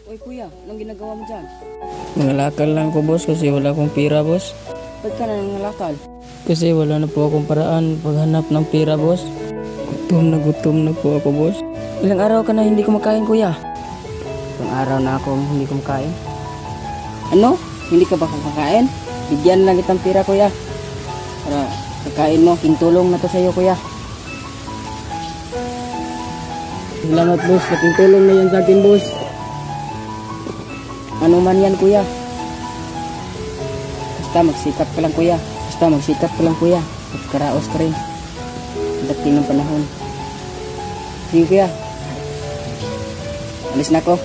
Oy kuya, anong ginagawa mo dyan? Nangalakal lang ko boss kasi wala akong pira boss. Ba't ka na nangalakal? Kasi wala na po akong paraan paghanap ng pira boss. Gutom na po ako boss. Ilang araw ka na hindi kumakain kuya? Ilang araw na akong hindi kumakain. Ano? Hindi ka ba kumakain? Bigyan lang kitang pira kuya. Para kakain mo, kintulong na to sa'yo kuya. Salamat boss, laking tulong na yan sa akin boss. Ano man yan kuya. Basta magsikap ka lang kuya. Basta magsikap ka lang kuya. At karaos ka rin. Dating ng panahon. Sige kuya. Alis na ako.